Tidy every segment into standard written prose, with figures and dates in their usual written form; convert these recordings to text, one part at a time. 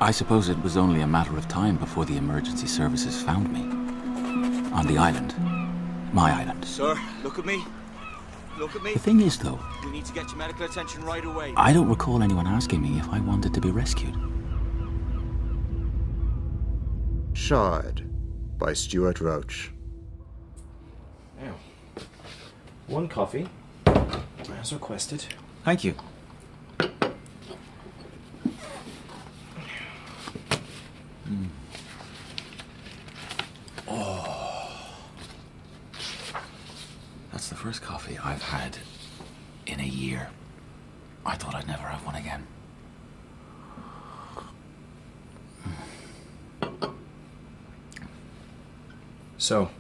I suppose it was only a matter of time before the emergency services found me. On the island. My island. Sir, look at me. Look at me. The thing is, though... We need to get you medical attention right away. I don't recall anyone asking me if I wanted to be rescued. Shard by Stewart Roche. Now, one coffee, as requested. Thank you. That's the first coffee I've had in a year. I thought I'd never have one again. So,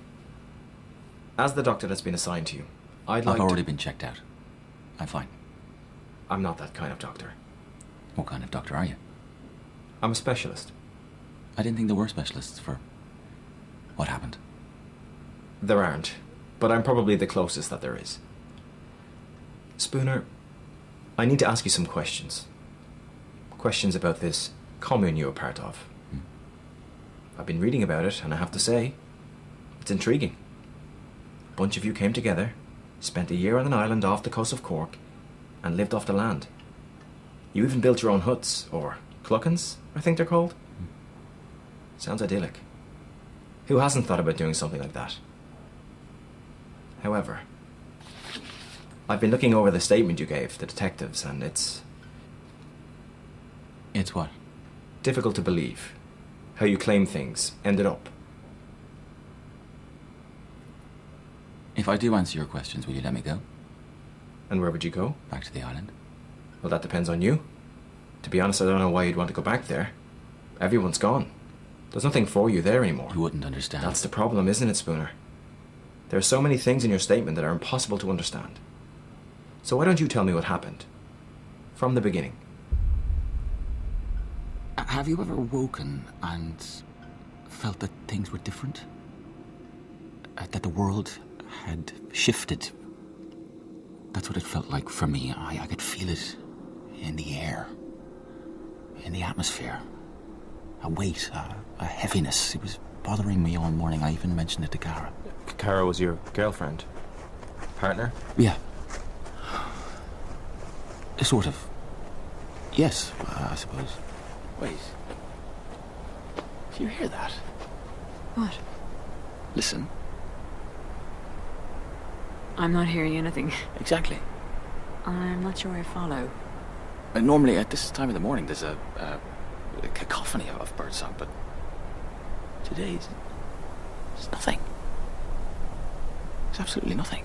as the doctor that's been assigned to you, I've already been checked out. I'm fine. I'm not that kind of doctor. What kind of doctor are you? I'm a specialist. I didn't think there were specialists for what happened. There aren't, but I'm probably the closest that there is. Spooner, I need to ask you some questions. Questions about this commune you're a part of. I've been reading about it, and I have to say, it's intriguing. A bunch of you came together, spent a year on an island off the coast of Cork, and lived off the land. You even built your own huts, or cluckens, I think they're called. Sounds idyllic. Who hasn't thought about doing something like that? However, I've been looking over the statement you gave the detectives, and it's It's what? difficult to believe how you claim things ended up. If I do answer your questions, will you let me go? And where would you go? Back to the island? Well, that depends on you. To be honest, I don't know why you'd want to go back there. Everyone's gone. There's nothing for you there anymore. You wouldn't understand. That's the problem, isn't it, Spooner? There are so many things in your statement that are impossible to understand. So why don't you tell me what happened? From the beginning. Have you ever woken and felt that things were different? That the world had shifted? That's what it felt like for me. I could feel it in the air, in the atmosphere. A weight, a heaviness. It was bothering me all morning. I even mentioned it to Cara. Cara was your girlfriend? Partner? Yeah. Sort of. Yes, I suppose. Wait. Do you hear that? What? Listen. I'm not hearing anything. Exactly. I'm not sure I follow. Normally at this time of the morning there's a cacophony of birdsong, but today there's nothing. There's absolutely nothing.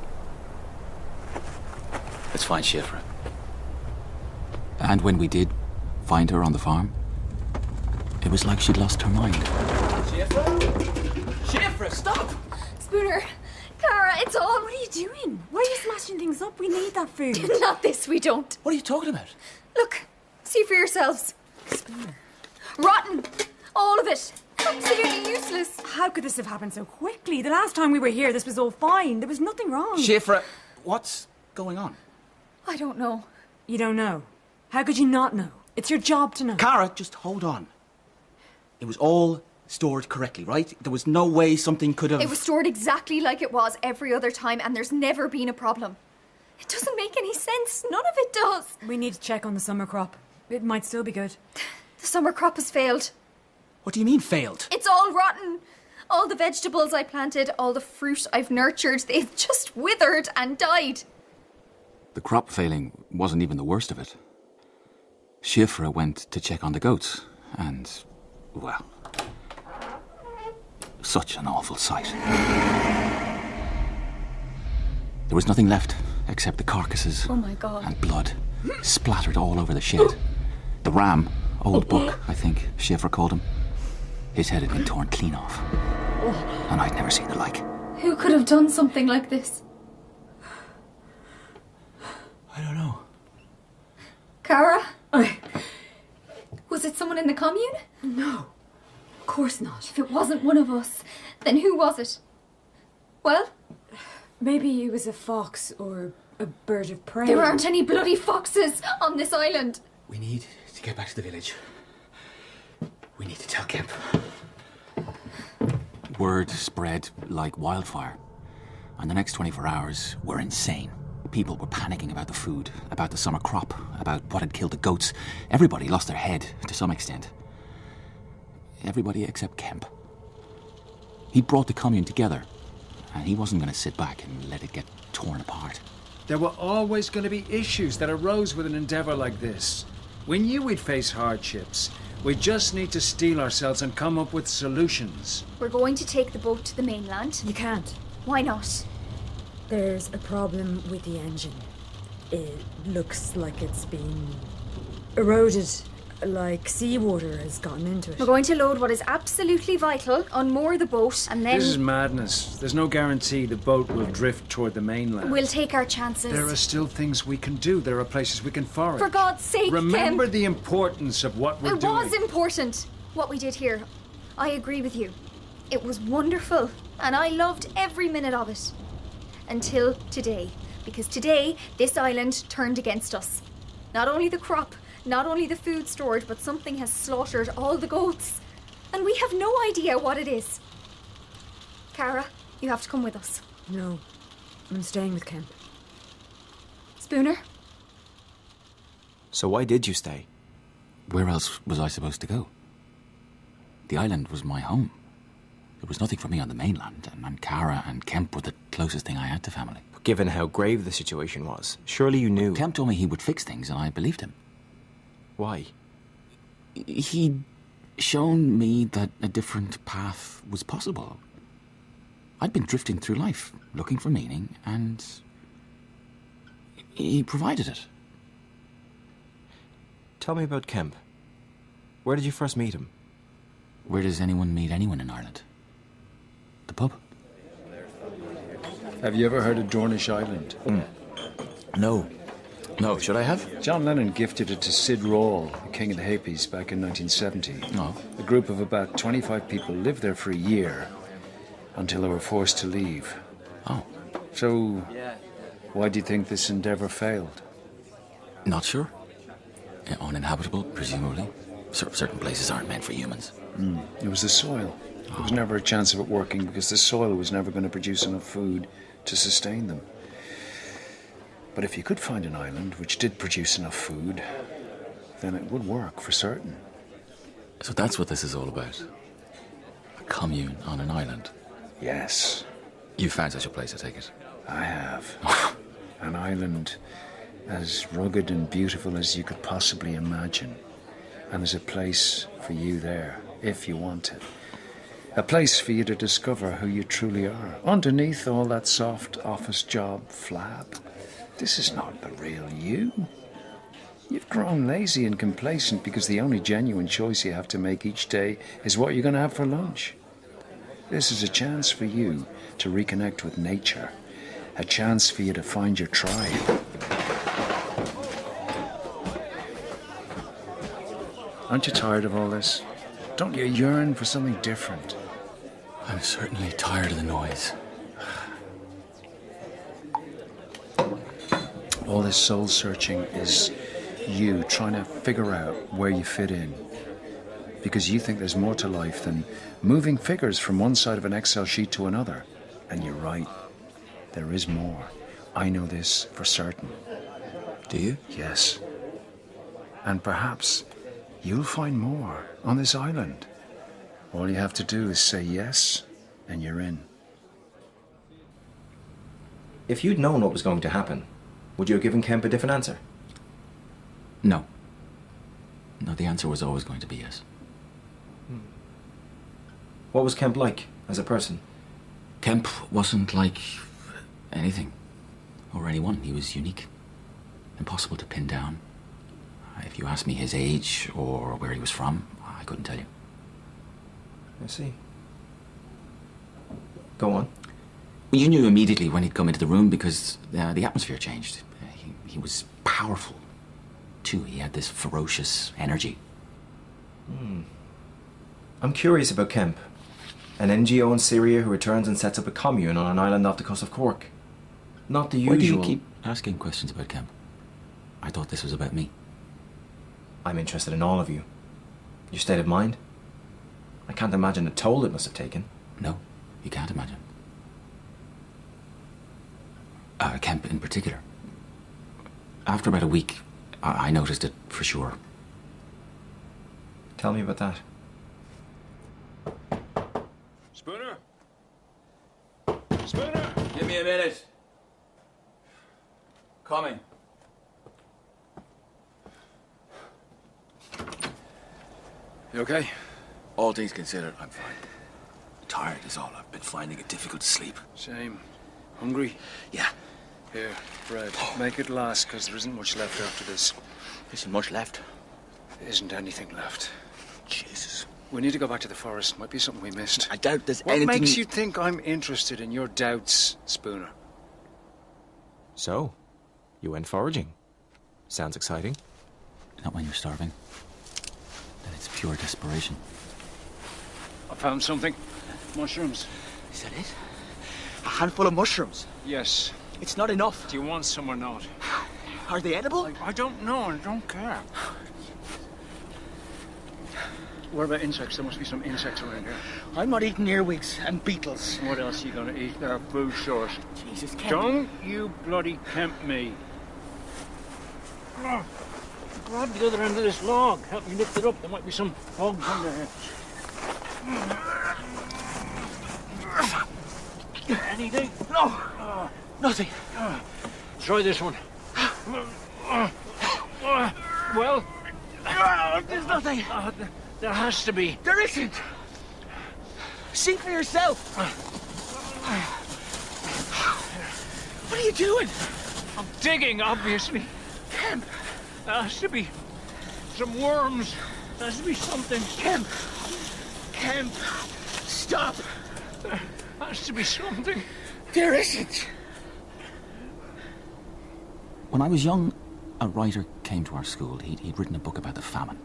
Let's find Shifra. And when we did find her on the farm, it was like she'd lost her mind. Shifra? Shifra, stop! Spooner, Cara, it's on. What are you doing? Why are you smashing things up? We need that food. Not this, we don't. What are you talking about? Look, see for yourselves. Spooner. Rotten. All of it. Absolutely useless. How could this have happened so quickly? The last time we were here, this was all fine. There was nothing wrong. Shifra, what's going on? I don't know. You don't know? How could you not know? It's your job to know. Cara, just hold on. It was all stored correctly, right? There was no way something could have... It was stored exactly like it was every other time, and there's never been a problem. It doesn't make any sense. None of it does. We need to check on the summer crop. It might still be good. The summer crop has failed. What do you mean, failed? It's all rotten. All the vegetables I planted, all the fruit I've nurtured, they've just withered and died. The crop failing wasn't even the worst of it. Shifra went to check on the goats, and, well, such an awful sight. There was nothing left except the carcasses Oh my God. and blood splattered all over the shed. The ram, old buck, I think Shifra called him, his head had been torn clean off. And I'd never seen the like. Who could have done something like this? I don't know. Cara? Was it someone in the commune? No. Of course not. If it wasn't one of us, then who was it? Well? Maybe it was a fox or a bird of prey. There aren't any bloody foxes on this island. We need to get back to the village. We need to tell Kemp. Word spread like wildfire. And the next 24 hours were insane. People were panicking about the food, about the summer crop, about what had killed the goats. Everybody lost their head, to some extent. Everybody except Kemp. He brought the commune together, and he wasn't going to sit back and let it get torn apart. There were always going to be issues that arose with an endeavour like this. We knew we'd face hardships. We just need to steel ourselves and come up with solutions. We're going to take the boat to the mainland. You can't. Why not? There's a problem with the engine. It looks like it's been eroded, like seawater has gotten into it. We're going to load what is absolutely vital, unmoor the boat, and then This is madness. There's no guarantee the boat will drift toward the mainland. we'll take our chances. There are still things we can do. There are places we can forage. For God's sake, Remember Kemp. the importance of what we're It doing. was important, what we did here. I agree with you. It was wonderful, and I loved every minute of it. Until today. Because today, this island turned against us. Not only the crop, not only the food stored, but something has slaughtered all the goats. And we have no idea what it is. Cara, you have to come with us. No, I'm staying with Kemp. Spooner? So why did you stay? Where else was I supposed to go? The island was my home. There was nothing for me on the mainland, and Cara and Kemp were the closest thing I had to family. Given how grave the situation was, surely you knew. Kemp told me he would fix things, and I believed him. Why? He'd shown me that a different path was possible. I'd been drifting through life, looking for meaning, and he provided it. Tell me about Kemp. Where did you first meet him? Where does anyone meet anyone in Ireland? The pub? Have you ever heard of Dornish Island? No. No, should I have? John Lennon gifted it to Sid Roll, the king of the hippies, back in 1970. No. A group of about 25 people lived there for a year until they were forced to leave. Oh. So, why do you think this endeavour failed? Not sure. Uninhabitable, presumably. Certain places aren't meant for humans. It was the soil. There was never a chance of it working because the soil was never going to produce enough food to sustain them. But if you could find an island which did produce enough food, then it would work for certain. So that's what this is all about. A commune on an island. Yes, You found such a place, I take it. I have. An island as rugged and beautiful as you could possibly imagine. And there's a place for you there, if you want it. A place for you to discover who you truly are, underneath all that soft office job flab. This is not the real you. You've grown lazy and complacent because the only genuine choice you have to make each day is what you're going to have for lunch. This is a chance for you to reconnect with nature. A chance for you to find your tribe. Aren't you tired of all this? Don't you yearn for something different? I'm certainly tired of the noise. All this soul searching is you trying to figure out where you fit in. Because you think there's more to life than moving figures from one side of an Excel sheet to another. And you're right. There is more. I know this for certain. Do you? Yes. And perhaps you'll find more on this island. All you have to do is say yes, and you're in. If you'd known what was going to happen, would you have given Kemp a different answer? No. No, the answer was always going to be yes. What was Kemp like as a person? Kemp wasn't like anything or anyone. He was unique. Impossible to pin down. If you asked me his age or where he was from, I couldn't tell you. I see. Go on. Well, you knew immediately when he'd come into the room because the atmosphere changed. He was powerful, too. He had this ferocious energy. I'm curious about Kemp. An NGO in Syria who returns and sets up a commune on an island off the coast of Cork. Not the usual... Why do you keep asking questions about Kemp? I thought this was about me. I'm interested in all of you. Your state of mind, I can't imagine the toll it must have taken. No, you can't imagine. Kemp in particular. After about a week, I noticed it for sure. Tell me about that. Spooner? Spooner! Give me a minute. Coming. You okay? All things considered, I'm fine. Tired is all. I've been finding it difficult to sleep. Same. Hungry? Yeah. Here, bread. Make it last, because there isn't much left after this. Isn't much left. There isn't anything left. Jesus. We need to go back to the forest. Might be something we missed. I doubt there's What anything... makes you think I'm interested in your doubts, Spooner? So, you went foraging. Sounds exciting. Not when you're starving. Then it's pure desperation. I found something. Mushrooms. Is that it? A handful of mushrooms. Yes. It's not enough. Do you want some or not? Are they edible? I don't know. I don't care. What about insects? There must be some insects around here. I'm not eating earwigs and beetles. What else are you going to eat? They're food short. Jesus, Kemp. Don't you bloody tempt me. Oh, grab the other end of this log. Help me lift it up. There might be some bugs under here. Anything? No. Nothing. Try this one. Well? There's nothing. There has to be. There isn't. See for yourself. What are you doing? I'm digging, obviously. Kemp. There has to be some worms. There has to be something. Kemp. Kemp. Stop. There has to be something. There isn't. When I was young, a writer came to our school. He'd written a book about the famine.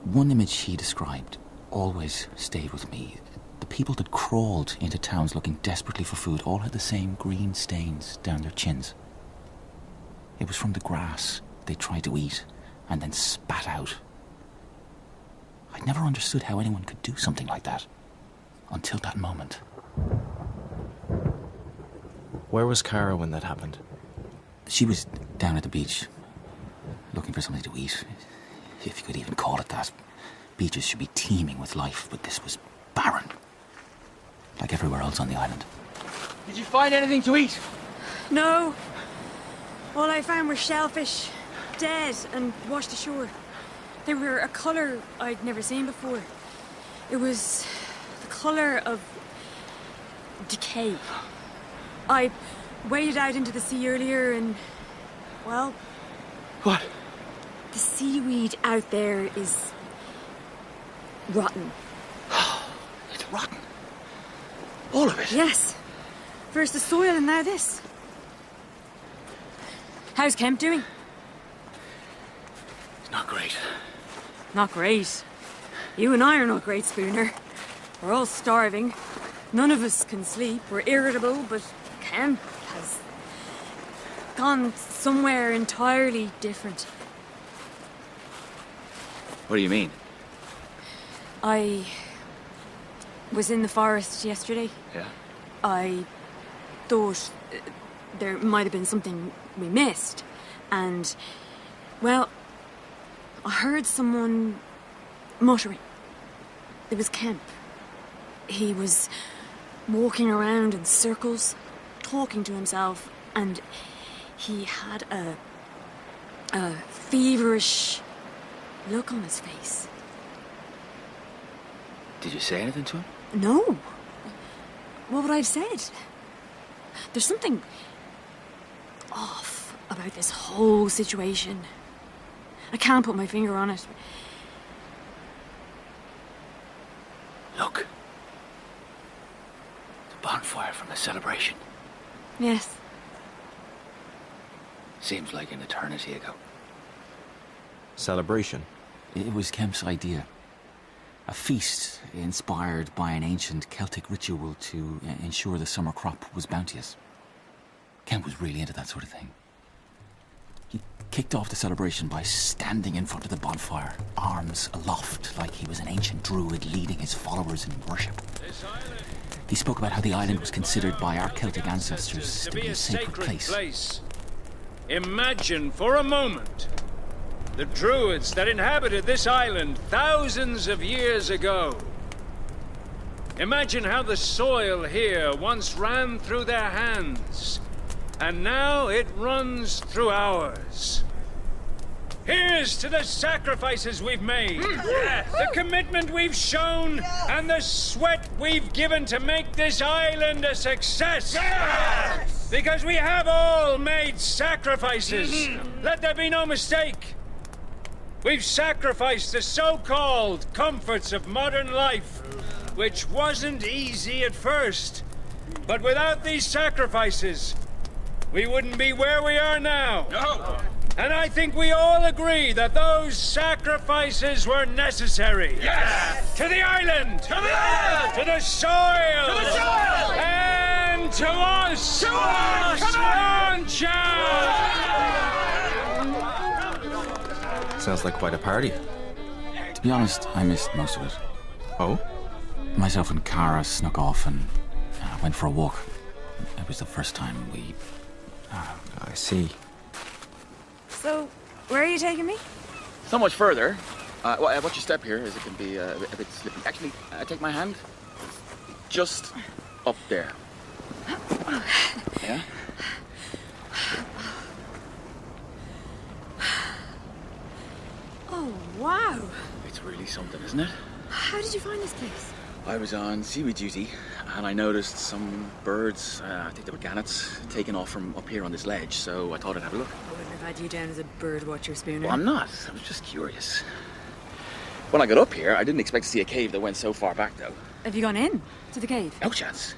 One image he described always stayed with me. The people that crawled into towns looking desperately for food all had the same green stains down their chins. It was from the grass they tried to eat and then spat out. I'd never understood how anyone could do something like that until that moment. Where was Cara when that happened? She was down at the beach, looking for something to eat, if you could even call it that. Beaches should be teeming with life, but this was barren, like everywhere else on the island. Did you find anything to eat? No. All I found were shellfish, dead and washed ashore. They were a colour I'd never seen before. It was the colour of decay. I waded out into the sea earlier and, well... What? The seaweed out there is rotten. It's rotten. All of it. Yes. First the soil and now this. How's Kemp doing? It's not great. Not great. You and I are not great, Spooner. We're all starving. None of us can sleep. We're irritable, but Kemp has gone somewhere entirely different. What do you mean? I was in the forest yesterday. Yeah? I thought there might have been something we missed. And, well, I heard someone muttering. It was Kemp. He was walking around in circles, talking to himself, and he had a feverish look on his face. Did you say anything to him? No. What would I have said? There's something off about this whole situation. I can't put my finger on it. Look. The bonfire from the celebration. Yes. Seems like an eternity ago. Celebration. It was Kemp's idea. A feast inspired by an ancient Celtic ritual to ensure the summer crop was bounteous. Kemp was really into that sort of thing. He kicked off the celebration by standing in front of the bonfire, arms aloft like he was an ancient druid leading his followers in worship. He spoke about how the island was considered by our Celtic ancestors to be a sacred place. Imagine for a moment the druids that inhabited this island thousands of years ago. Imagine how the soil here once ran through their hands, and now it runs through ours. Here's to the sacrifices we've made, the commitment we've shown, and the sweat we've given to make this island a success. Because we have all made sacrifices. Let there be no mistake. We've sacrificed the so-called comforts of modern life, which wasn't easy at first. But without these sacrifices, we wouldn't be where we are now. No. And I think we all agree that those sacrifices were necessary. Yes! To the island! To the island! To the soil! To the soil! And to us! To us! Come on, child! Sounds like quite a party. To be honest, I missed most of it. Oh? Myself and Cara snuck off and went for a walk. It was the first time we... I see. So, where are you taking me? So much further. What you step here is it can be a bit slippy. Actually, take my hand. Just up there. Yeah? Oh, wow. It's really something, isn't it? How did you find this place? I was on seaweed duty, and I noticed some birds, I think they were gannets, taking off from up here on this ledge, so I thought I'd have a look. I wouldn't have had you down as a bird watcher, Spooner. Well, I'm not. I was just curious. When I got up here, I didn't expect to see a cave that went so far back, though. Have you gone in to the cave? No chance.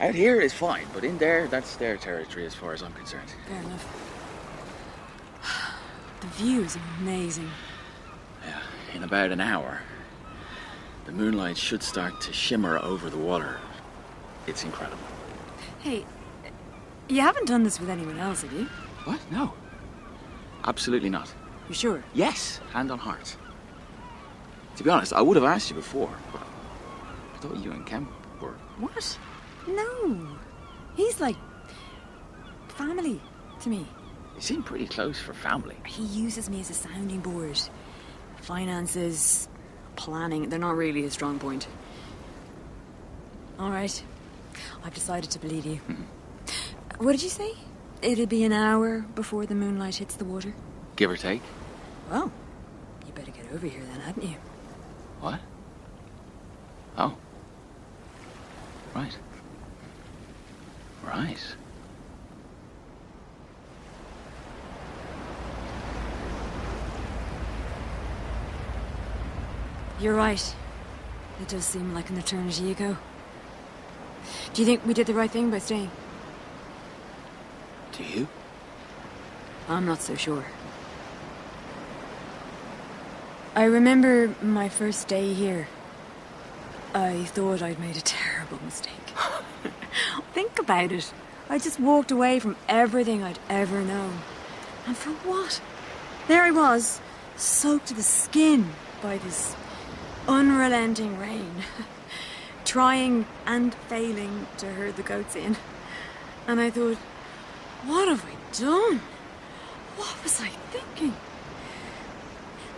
Out here is fine, but in there, that's their territory as far as I'm concerned. Fair enough. The view is amazing. Yeah, in about an hour, the moonlight should start to shimmer over the water. It's incredible. Hey, you haven't done this with anyone else, have you? What? No. Absolutely not. You sure? Yes, hand on heart. To be honest, I would have asked you before, but I thought you and Kemp were... What? No. He's like family to me. You seem pretty close for family. He uses me as a sounding board. Finances, planning, they're not really his strong point. All right. I've decided to believe you. What did you say? It'll be an hour before the moonlight hits the water? Give or take. Well, you better get over here then, hadn't you? What? Oh. Right. Right. You're right. It does seem like an eternity ago. Do you think we did the right thing by staying? Do you? I'm not so sure. I remember my first day here. I thought I'd made a terrible mistake. Think about it. I just walked away from everything I'd ever known. And for what? There I was, soaked to the skin by this unrelenting rain. Trying and failing to herd the goats in. And I thought, what have I done? What was I thinking?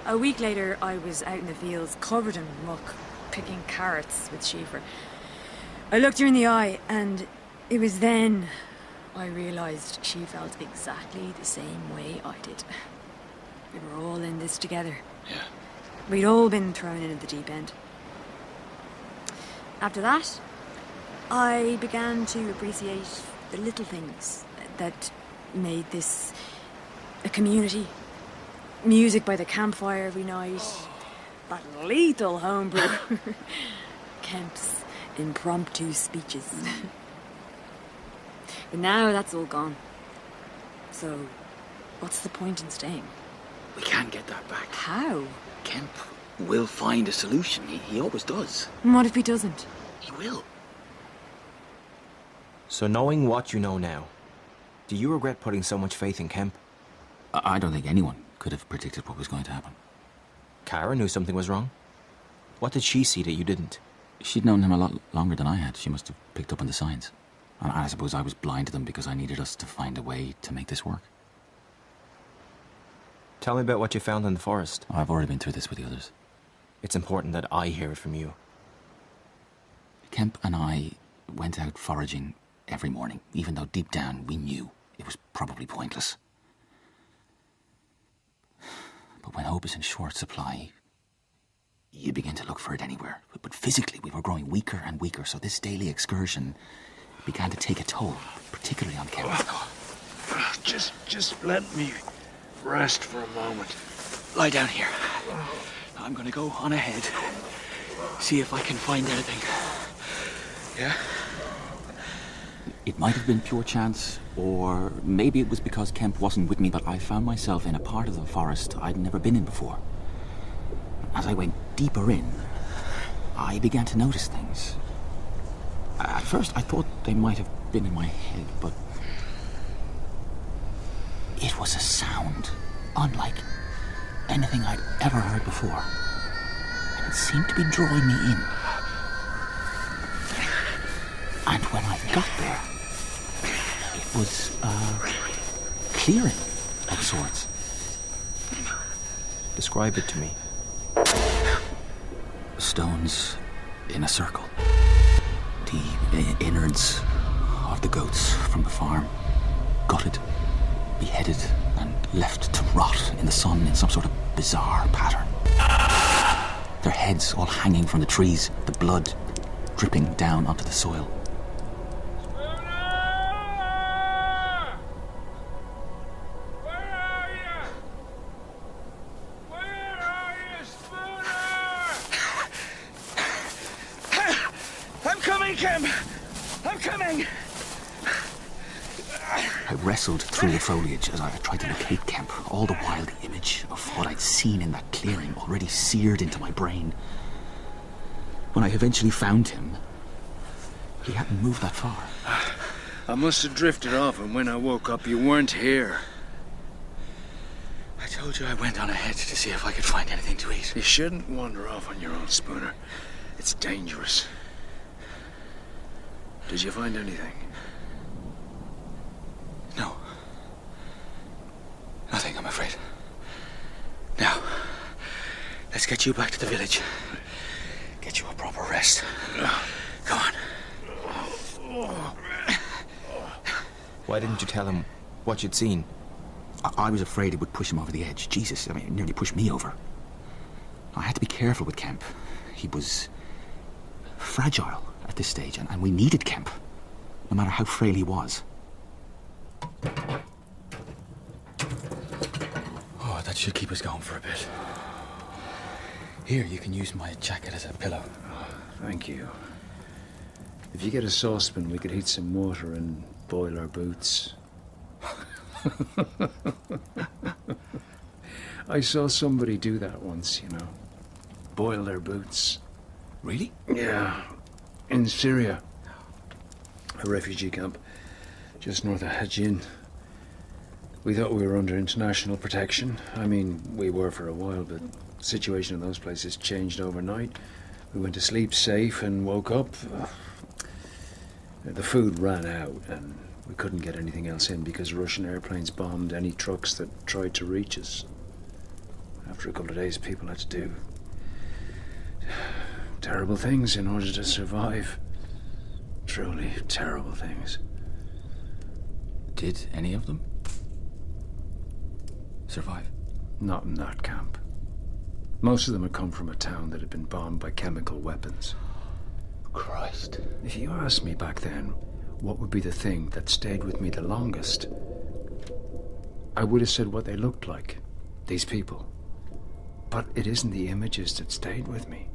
A week later, I was out in the fields, covered in muck, picking carrots with Schiefer. I looked her in the eye, and it was then I realised she felt exactly the same way I did. We were all in this together. Yeah. We'd all been thrown in at the deep end. After that, I began to appreciate the little things that made this a community. Music by the campfire every night, that lethal homebrew, Kemp's impromptu speeches. But now that's all gone. So, what's the point in staying? We can't get that back. How? Kemp will find a solution. He always does. And what if he doesn't? He will. So knowing what you know now, do you regret putting so much faith in Kemp? I don't think anyone could have predicted what was going to happen. Kara knew something was wrong. What did she see that you didn't? She'd known him a lot longer than I had. She must have picked up on the signs. And I suppose I was blind to them because I needed us to find a way to make this work. Tell me about what you found in the forest. I've already been through this with the others. It's important that I hear it from you. Kemp and I went out foraging every morning, even though deep down we knew it was probably pointless. But when hope is in short supply, you begin to look for it anywhere. But physically we were growing weaker and weaker, so this daily excursion began to take a toll, particularly on Kemp. Just let me rest for a moment. Lie down here. I'm gonna go on ahead. See if I can find anything. Yeah? It might have been pure chance, or maybe it was because Kemp wasn't with me, but I found myself in a part of the forest I'd never been in before. As I went deeper in, I began to notice things. At first, I thought they might have been in my head, but it was a sound unlike anything I'd ever heard before. And it seemed to be drawing me in. And when I got there, it was a clearing of sorts. Describe it to me. Stones in a circle. The innards of the goats from the farm, gutted, beheaded, and left to rot in the sun in some sort of bizarre pattern. Their heads all hanging from the trees, the blood dripping down onto the soil. I wrestled through the foliage as I tried to locate Kemp, all the while the image of what I'd seen in that clearing already seared into my brain. When I eventually found him, he hadn't moved that far. I must have drifted off, and when I woke up, you weren't here. I told you I went on ahead to see if I could find anything to eat. You shouldn't wander off on your own, Spooner. It's dangerous. Did you find anything? No. Nothing, I'm afraid. Now, let's get you back to the village. Get you a proper rest. Come on. Why didn't you tell him what you'd seen? I was afraid it would push him over the edge. Jesus, I mean, it nearly pushed me over. I had to be careful with Kemp. He was fragile at this stage, and we needed Kemp, no matter how frail he was. Oh, that should keep us going for a bit. Here, you can use my jacket as a pillow. Thank you. If you get a saucepan, we could heat some water and boil our boots. I saw somebody do that once, you know. Boil their boots. Really? Yeah. In Syria. A refugee camp just north of Hajin. We thought we were under international protection. I mean, we were for a while, but the situation in those places changed overnight. We went to sleep safe and woke up. The food ran out, and we couldn't get anything else in because Russian airplanes bombed any trucks that tried to reach us. After a couple of days, people had to do terrible things in order to survive. Truly terrible things. Did any of them survive? Not in that camp. Most of them had come from a town that had been bombed by chemical weapons. Christ. If you asked me back then, what would be the thing that stayed with me the longest, I would have said what they looked like, these people. But it isn't the images that stayed with me.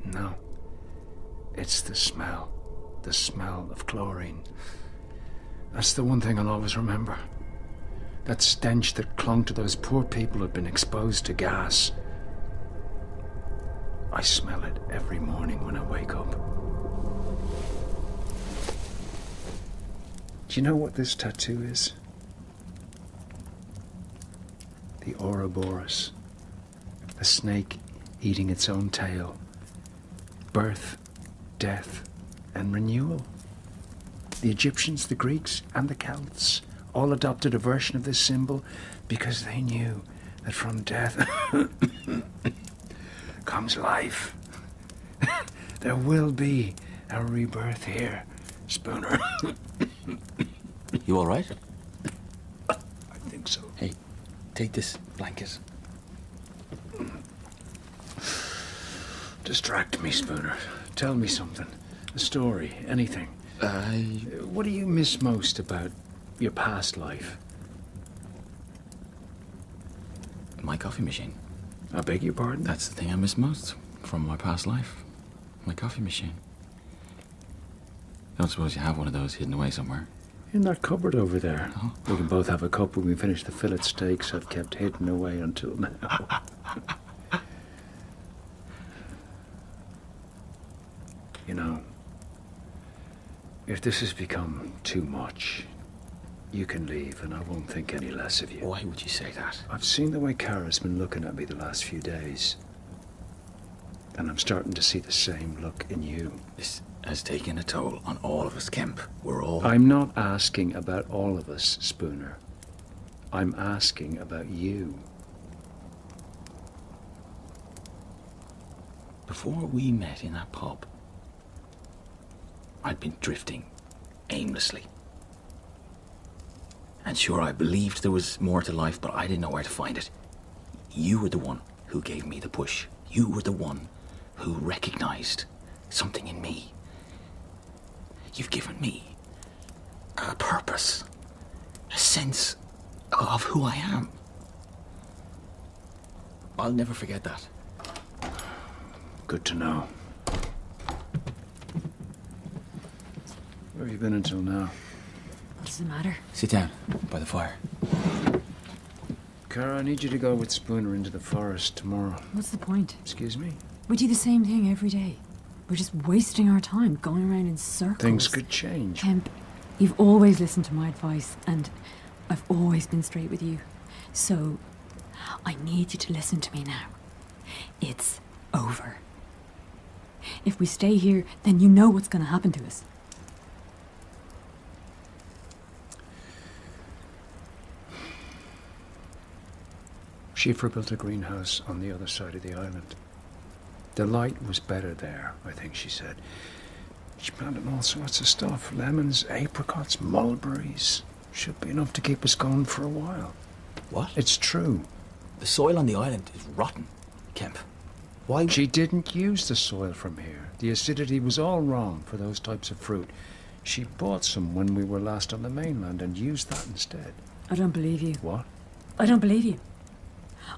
No. It's the smell of chlorine. That's the one thing I'll always remember. That stench that clung to those poor people who'd been exposed to gas. I smell it every morning when I wake up. Do you know what this tattoo is? the Ouroboros, a snake eating its own tail, birth, death, and renewal. The Egyptians, the Greeks, and the Celts all adopted a version of this symbol because they knew that from death comes life. There will be a rebirth here, Spooner. You all right? I think so. Hey, take this blanket. Distract me, Spooner. Tell me something. A story, anything. What do you miss most about your past life? My coffee machine. I beg your pardon? That's the thing I miss most from my past life. My coffee machine. I don't suppose you have one of those hidden away somewhere? In that cupboard over there. Oh. We can both have a cup when we finish the fillet steaks I've kept hidden away until now. You know, if this has become too much, you can leave and I won't think any less of you. Why would you say that? I've seen the way Kara's been looking at me the last few days. And I'm starting to see the same look in you. This has taken a toll on all of us, Kemp. We're all... I'm not asking about all of us, Spooner. I'm asking about you. Before we met in that pub, I'd been drifting aimlessly. And sure, I believed there was more to life, but I didn't know where to find it. You were the one who gave me the push. You were the one who recognized something in me. You've given me a purpose, a sense of who I am. I'll never forget that. Good to know. Where have you been until now? What's the matter? Sit down by the fire. Kara, I need you to go with Spooner into the forest tomorrow. What's the point? Excuse me? We do the same thing every day. We're just wasting our time going around in circles. Things could change. Kemp, you've always listened to my advice, and I've always been straight with you. So, I need you to listen to me now. It's over. If we stay here, then you know what's going to happen to us. Schiffer built a greenhouse on the other side of the island. The light was better there, I think she said. She planted all sorts of stuff. Lemons, apricots, mulberries. Should be enough to keep us going for a while. What? It's true. The soil on the island is rotten, Kemp. Why? She didn't use the soil from here. The acidity was all wrong for those types of fruit. She bought some when we were last on the mainland and used that instead. I don't believe you. What? I don't believe you.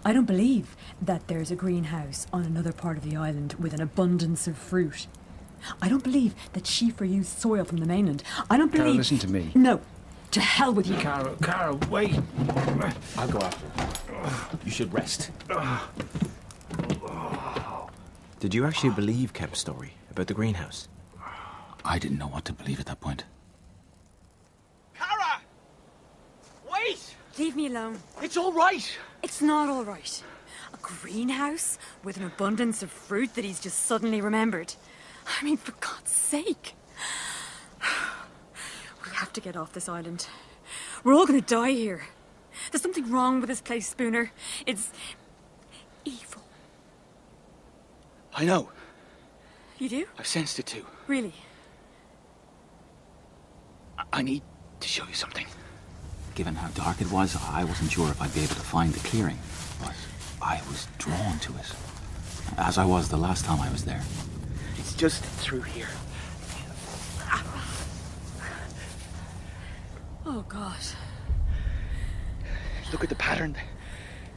I don't believe that there's a greenhouse on another part of the island with an abundance of fruit. I don't believe that Schiffer used soil from the mainland. I don't believe... Cara, listen to me. No. To hell with you. Cara, wait. I'll go after her. You should rest. Did you actually believe Kemp's story about the greenhouse? I didn't know what to believe at that point. Kara! Wait! Leave me alone. It's all right. It's not all right. A greenhouse with an abundance of fruit that he's just suddenly remembered. I mean, for God's sake. We have to get off this island. We're all going to die here. There's something wrong with this place, Spooner. It's evil. I know. You do? I've sensed it too. Really? I need to show you something. Given how dark it was, I wasn't sure if I'd be able to find the clearing, but I was drawn to it, as I was the last time I was there. It's just through here. Oh, God. Look at the pattern,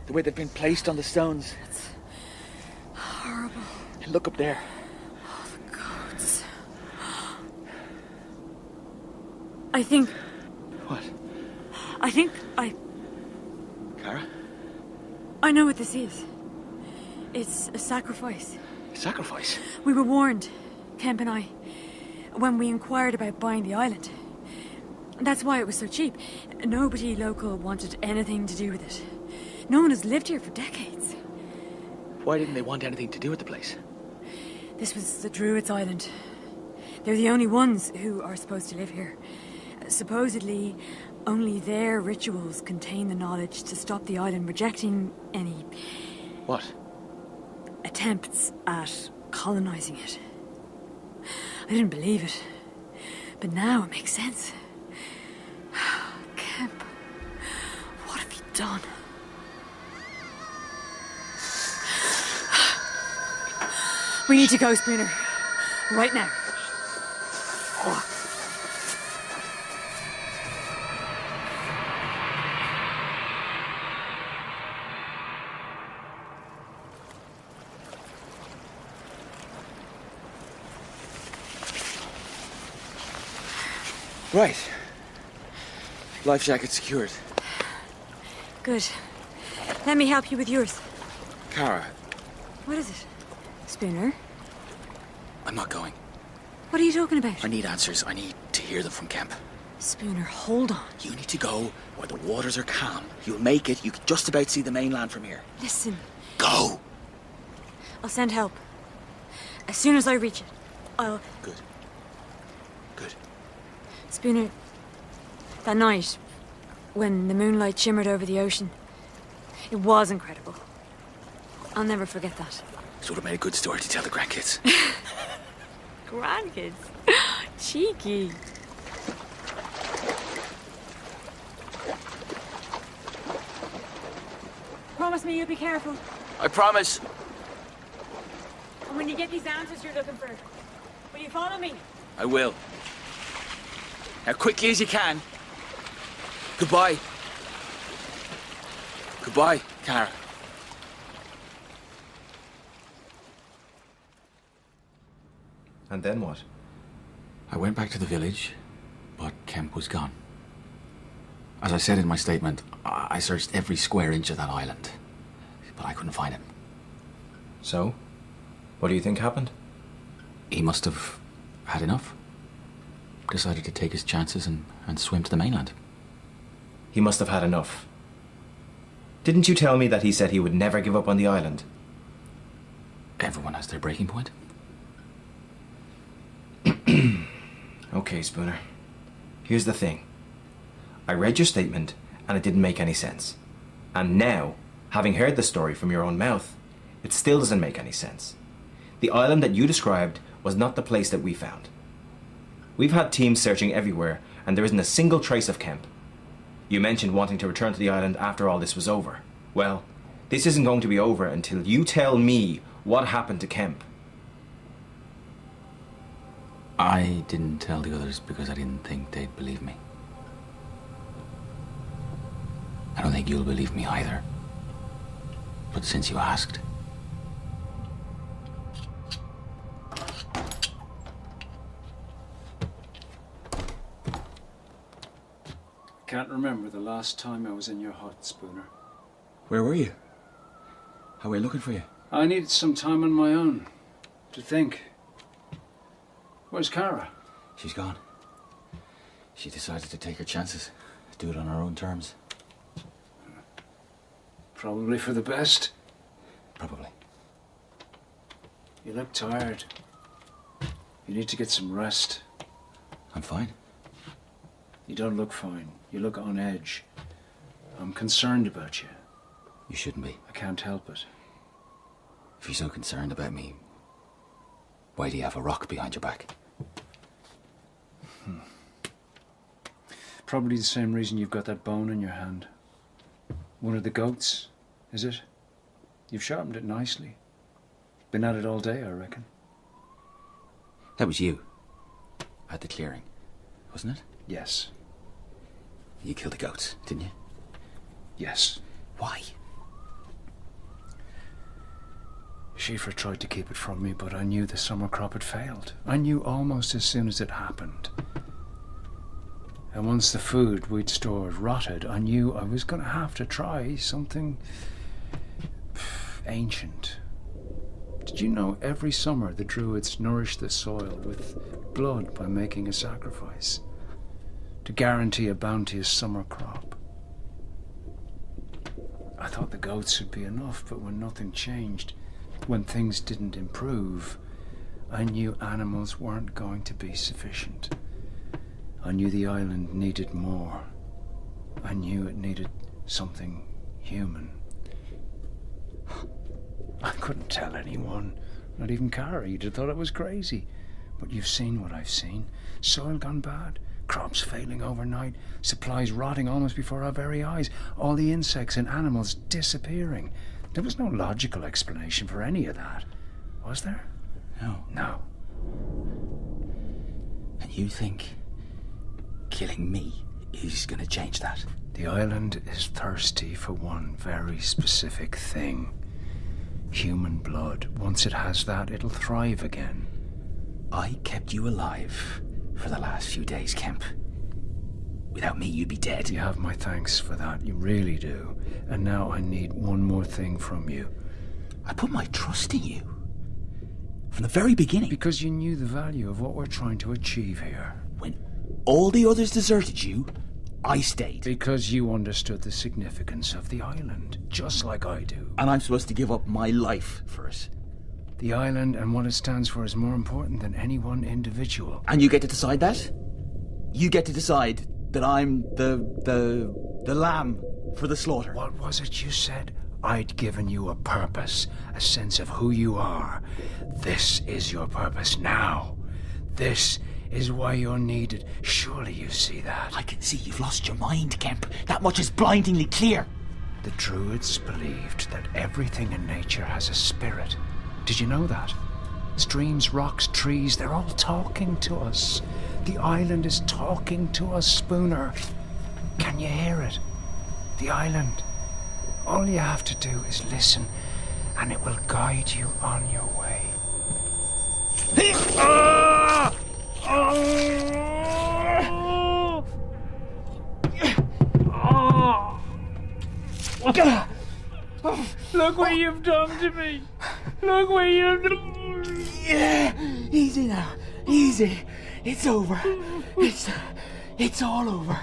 the way they've been placed on the stones. It's horrible. And look up there. Oh, the goats. I think... What? Kara? I know what this is. It's a sacrifice. Sacrifice? We were warned, Kemp and I, when we inquired about buying the island. That's why it was so cheap. Nobody local wanted anything to do with it. No one has lived here for decades. Why didn't they want anything to do with the place? This was the Druids' island. They're the only ones who are supposed to live here. Supposedly, only their rituals contain the knowledge to stop the island rejecting any What? attempts at colonizing it. I didn't believe it, but now it makes sense. Kemp, what have you done? We need to go, Spooner. Right now. Right. Life jacket secured. Good. Let me help you with yours. Kara, What is it? Spooner? I'm not going. What are you talking about? I need answers. I need to hear them from Kemp. Spooner, hold on. You need to go where the waters are calm. You'll make it. You can just about see the mainland from here. Listen, Go! I'll send help. As soon as I reach it, I'll... Good. Good. Spooner, that night, when the moonlight shimmered over the ocean, it was incredible. I'll never forget that. This would have made a good story to tell the grandkids. Grandkids? Cheeky. Promise me you'll be careful. I promise. And when you get these answers you're looking for, will you follow me? I will. Now, quickly as you can. Goodbye. Goodbye, Kara. And then what? I went back to the village, but Kemp was gone. As I said in my statement, I searched every square inch of that island, but I couldn't find him. So? What do you think happened? He must have had enough. Decided to take his chances and swim to the mainland. He must have had enough. Didn't you tell me that he said he would never give up on the island? Everyone has their breaking point. Okay, Spooner. Here's the thing. I read your statement, and it didn't make any sense. And now, having heard the story from your own mouth, it still doesn't make any sense. The island that you described was not the place that we found. We've had teams searching everywhere, and there isn't a single trace of Kemp. You mentioned wanting to return to the island after all this was over. Well, this isn't going to be over until you tell me what happened to Kemp. I didn't tell the others because I didn't think they'd believe me. I don't think you'll believe me either. But since you asked... Can't remember the last time I was in your hut, Spooner. Where were you? How were we looking for you? I needed some time on my own to think. Where's Kara? She's gone. She decided to take her chances, do it on her own terms. Probably for the best. Probably. You look tired. You need to get some rest. I'm fine. You don't look fine. You look on edge. I'm concerned about you. You shouldn't be. I can't help it. If you're so concerned about me, why do you have a rock behind your back? Probably the same reason you've got that bone in your hand. One of the goats, is it? You've sharpened it nicely. Been at it all day, I reckon. That was you. At the clearing, wasn't it? Yes. You killed the goats, didn't you? Yes. Why? Schiffer tried to keep it from me, but I knew the summer crop had failed. I knew almost as soon as it happened. And once the food we'd stored rotted, I knew I was going to have to try something ancient. Did you know every summer the Druids nourished the soil with blood by making a sacrifice to guarantee a bounteous summer crop? I thought the goats would be enough, but when nothing changed, when things didn't improve, I knew animals weren't going to be sufficient. I knew the island needed more. I knew it needed something human. I couldn't tell anyone, not even Cara. You'd have thought I was crazy. But you've seen what I've seen. Soil gone bad, crops failing overnight, supplies rotting almost before our very eyes, all the insects and animals disappearing. There was no logical explanation for any of that, was there? No. No. And you think killing me is gonna change that? The island is thirsty for one very specific thing. Human blood. Once it has that, it'll thrive again. I kept you alive for the last few days, Kemp. Without me, you'd be dead. You have my thanks for that, you really do. And now I need one more thing from you. I put my trust in you. From the very beginning. Because you knew the value of what we're trying to achieve here. When all the others deserted you, I stayed. Because you understood the significance of the island, just like I do. And I'm supposed to give up my life for it. The island and what it stands for is more important than any one individual. And you get to decide that? You get to decide that I'm the lamb for the slaughter. What was it you said? I'd given you a purpose, a sense of who you are. This is your purpose now. This is why you're needed. Surely you see that. I can see you've lost your mind, Kemp. That much is blindingly clear. The Druids believed that everything in nature has a spirit. Did you know that? Streams, rocks, trees, they're all talking to us. The island is talking to us, Spooner. Can you hear it? The island. All you have to do is listen, and it will guide you on your way. Look what you've done to me. Look what you've done. Yeah, easy now. Easy. It's over. It's all over.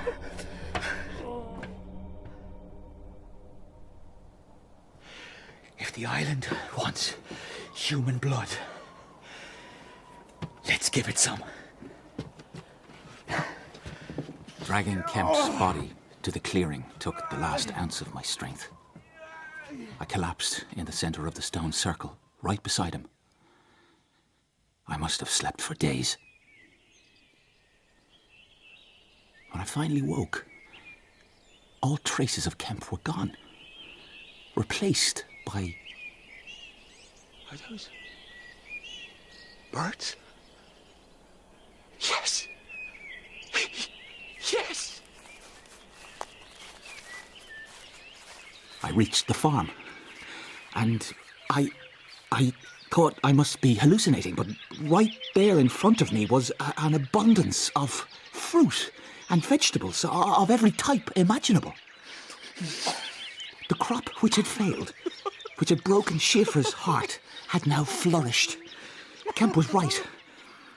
If the island wants human blood, let's give it some. Dragging Kemp's body to the clearing took the last ounce of my strength. I collapsed in the center of the stone circle, right beside him. I must have slept for days. When I finally woke, all traces of Kemp were gone, replaced by... Are those birds? Yes! Yes! I reached the farm, and I thought I must be hallucinating, but right there in front of me was an abundance of fruit and vegetables of every type imaginable. The crop which had failed, which had broken Schaefer's heart, had now flourished. Kemp was right.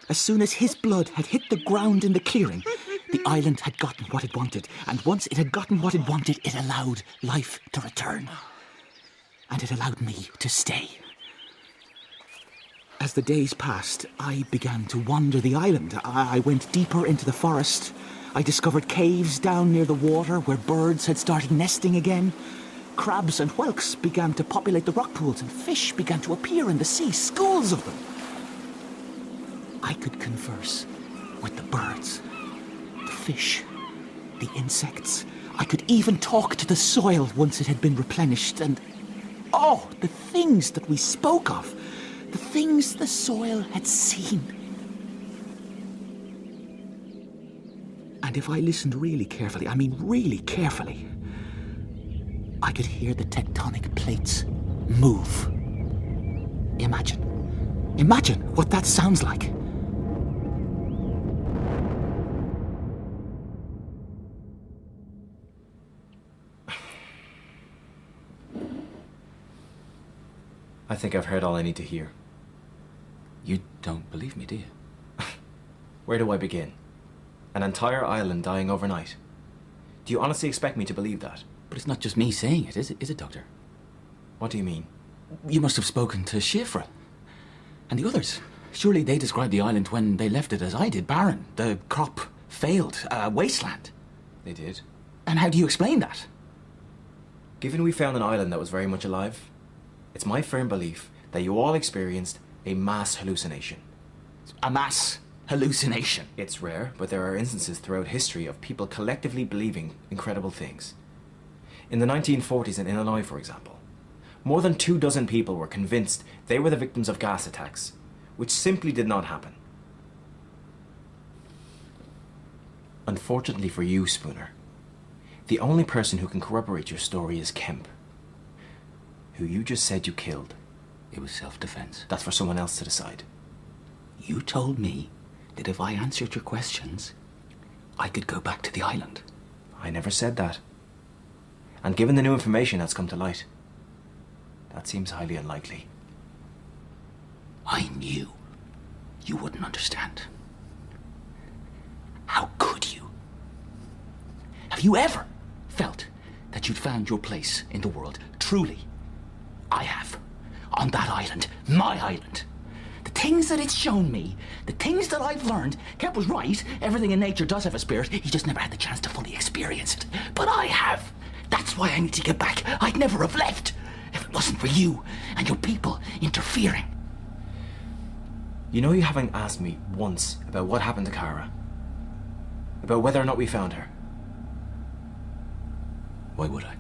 As soon as his blood had hit the ground in the clearing, the island had gotten what it wanted, and once it had gotten what it wanted, it allowed life to return. And it allowed me to stay. As the days passed, I began to wander the island. I went deeper into the forest. I discovered caves down near the water where birds had started nesting again. Crabs and whelks began to populate the rock pools, and fish began to appear in the sea, schools of them. I could converse with the birds, the fish, the insects. I could even talk to the soil once it had been replenished, and oh, the things that we spoke of, the things the soil had seen. And if I listened really carefully, I mean really carefully, I could hear the tectonic plates move. Imagine what that sounds like. I think I've heard all I need to hear. You don't believe me, do you? Where do I begin? An entire island dying overnight. Do you honestly expect me to believe that? But it's not just me saying it, is it, Doctor? What do you mean? You must have spoken to Schifra and the others. Surely they described the island when they left it as I did, barren. The crop failed, wasteland. They did. And how do you explain that? Given we found an island that was very much alive, it's my firm belief that you all experienced a mass hallucination. A mass hallucination? It's rare, but there are instances throughout history of people collectively believing incredible things. In the 1940s in Illinois, for example, more than 24 people were convinced they were the victims of gas attacks, which simply did not happen. Unfortunately for you, Spooner, the only person who can corroborate your story is Kemp, who you just said you killed. It was self-defense. That's for someone else to decide. You told me that if I answered your questions, I could go back to the island. I never said that. And given the new information that's come to light, that seems highly unlikely. I knew you wouldn't understand. How could you? Have you ever felt that you'd found your place in the world? Truly, I have. On that island, my island. The things that it's shown me, the things that I've learned, Kemp was right. Everything in nature does have a spirit. He just never had the chance to fully experience it. But I have. That's why I need to get back. I'd never have left if it wasn't for you and your people interfering. You know you haven't asked me once about what happened to Kara. About whether or not we found her. Why would I?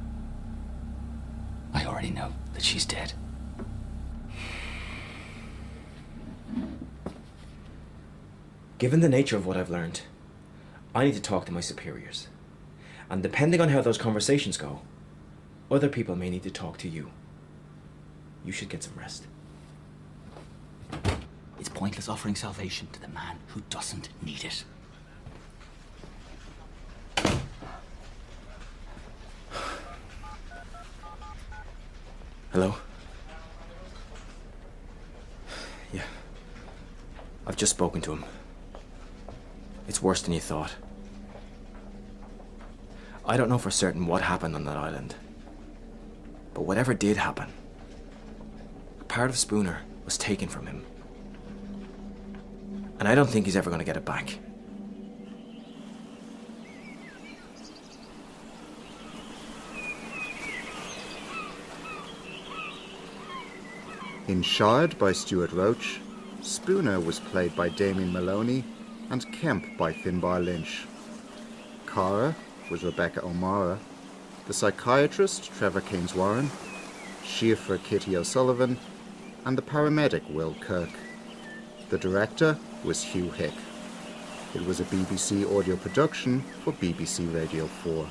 I already know that she's dead. Given the nature of what I've learned, I need to talk to my superiors. And depending on how those conversations go, other people may need to talk to you. You should get some rest. It's pointless offering salvation to the man who doesn't need it. Hello? Yeah. I've just spoken to him. It's worse than you thought. I don't know for certain what happened on that island. But whatever did happen, a part of Spooner was taken from him. And I don't think he's ever going to get it back. In Shard by Stewart Roche, Spooner was played by Damien Moloney and Kemp by Finbar Lynch. Kara was Rebecca O'Mara, the psychiatrist Trevor Keynes-Warren, Schifra Kitty O'Sullivan, and the paramedic Will Kirk. The director was Hugh Hick. It was a BBC audio production for BBC Radio 4.